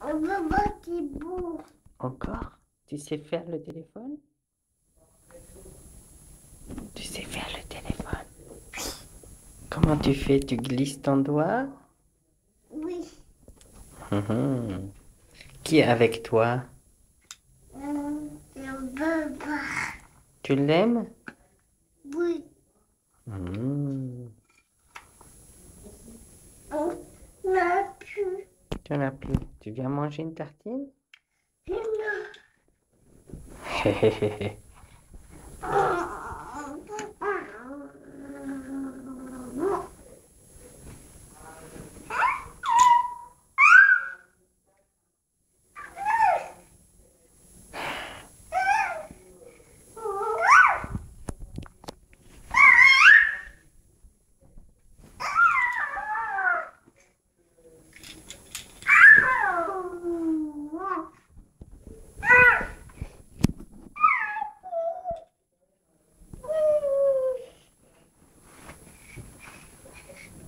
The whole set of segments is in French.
Papa, c'est beau. Encore? Tu sais faire le téléphone? Tu sais faire le téléphone? Comment tu fais? Tu glisses ton doigt? Oui. Mhm. Qui est avec toi? Papa. Tu l'aimes? Oui. Mhm. On n'a plus. Tu en as plus. Tu viens manger une tartine?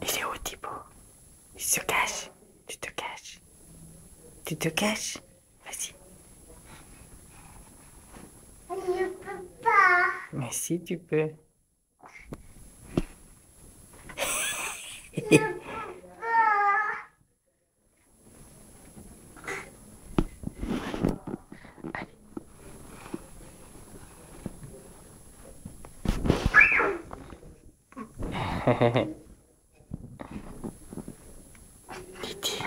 Il est où, Thibaut? Il se cache. Tu te caches. Tu te caches? Vas-y. Je peux pas. Mais si tu peux. Je peux pas. Titi.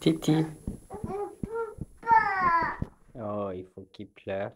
Titi. Je peux pas. Oh, il faut qu'il pleure.